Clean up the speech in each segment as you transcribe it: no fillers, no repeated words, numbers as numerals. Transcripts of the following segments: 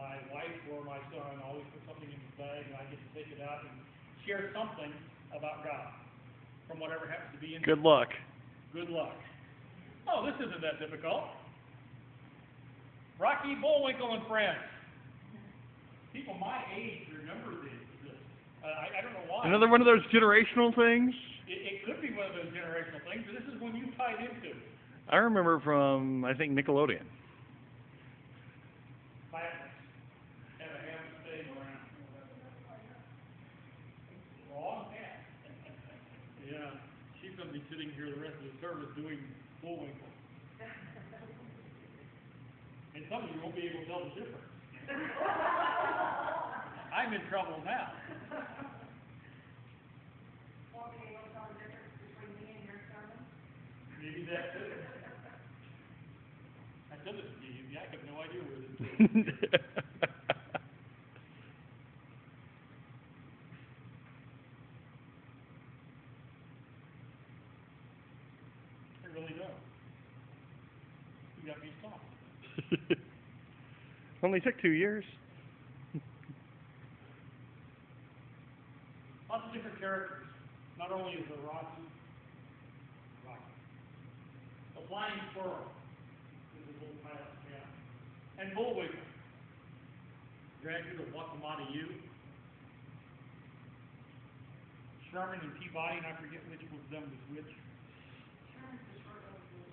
my wife or my son always put something in his bag, and I get to take it out and share something about God from whatever happens to be in. Good luck. Good luck. Oh, this isn't that difficult. Rocky, Bullwinkle, and Friends. People my age remember this. I don't know why. Another one of those generational things? It could be one of those generational things, but this is one you tied into. I remember from, I think, Nickelodeon. Classics. Have a ham staying around. Wrong hat. Yeah. She's going to be sitting here the rest of the service doing Bullwinkle. And some of you won't be able to tell the difference. I'm in trouble now. Okay, what's the difference between me and your sermon? Maybe that's it. I said it to you. I have no idea where this is. I really don't. You got me stumped. Only took 2 years. Lots of different characters. Not only is there Rocky, the Flying Squirrel is a little pilot, yeah. And Bullwinkle, graduate of Wakamata U. Sherman and Peabody, and I forget which one of them was which.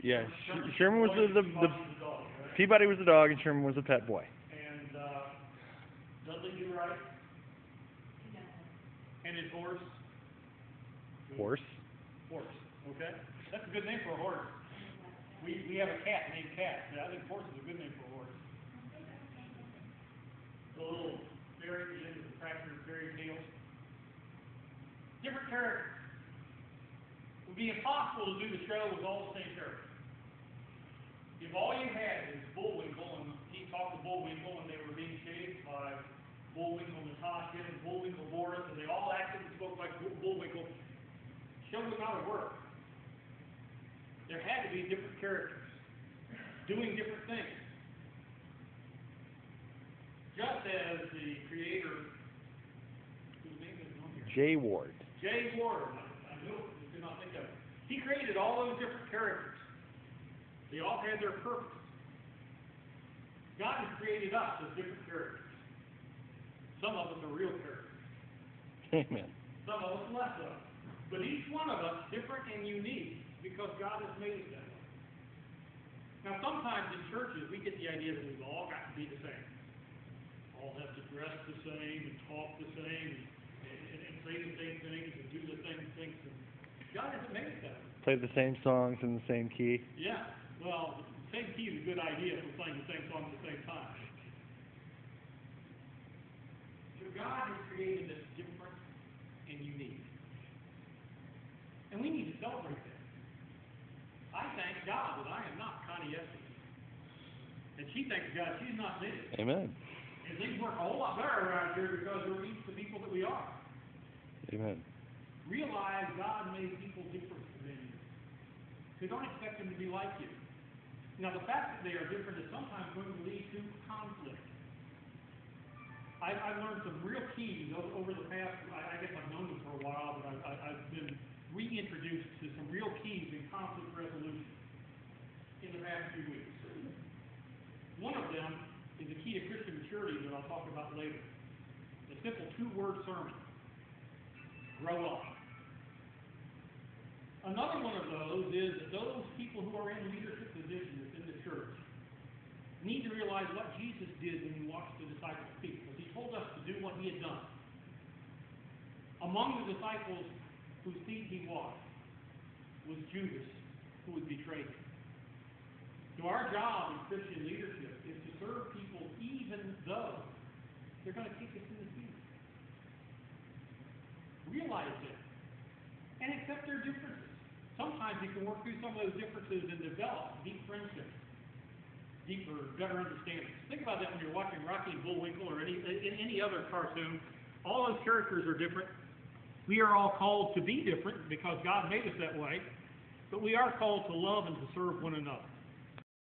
Yes, Sherman was the dog, right? Peabody was the dog, and Sherman was the pet boy. And Dudley do right. And his horse. Horse. Horse. Okay, that's a good name for a horse. We have a cat named Cat. I think horse is a good name for a horse. The little fairy, the end of the fractured fairy tales. Different characters. It would be impossible to do the show with all the same characters. If all you had is Bullwinkle, and he talked to Bullwinkle, and they were being shaped by Bullwinkle Natasha and Bullwinkle Boris, and they all acted and spoke like Bullwinkle, the show would not have worked. There had to be different characters doing different things. Just as the creator, whose name is on here? Jay Ward. Jay Ward. I knew it, I did not think of it. He created all those different characters. They all had their purpose. God has created us as different characters. Some of us are real characters. Amen. Some of us less of. But each one of us different and unique because God has made it that way. Now sometimes in churches we get the idea that we've all got to be the same. All have to dress the same and talk the same and say the same things and do the same things. And God hasn't made it that way. Play the same songs in the same key. Yeah. Well, the same key is a good idea if we're playing the same song at the same time. So God has created us different and unique. And we need to celebrate that. I thank God that I am not Connie Estes. And she thanks God she's not me. Amen. And things work a whole lot better around here because we're each the people that we are. Amen. Realize God made people different than you. So don't expect them to be like you. Now, the fact that they are different is sometimes going to lead to conflict. I've learned some real keys over the past, I guess I've known them for a while, but I've been reintroduced to some real keys in conflict resolution in the past few weeks. One of them is the key to Christian maturity that I'll talk about later. A simple 2-word sermon. Grow up. Another one of those is that those people who are in leadership positions in the church need to realize what Jesus did when he washed the disciples' feet. Because he told us to do what he had done. Among the disciples whose feet he washed was Judas, who would betray him. So our job in Christian leadership is to serve people even though they're going to kick us in the feet. Realize that. And accept their differences. Sometimes you can work through some of those differences and develop deep friendships, deeper, better understanding. Think about that when you're watching Rocky and Bullwinkle or any other cartoon. All those characters are different. We are all called to be different because God made us that way, but we are called to love and to serve one another.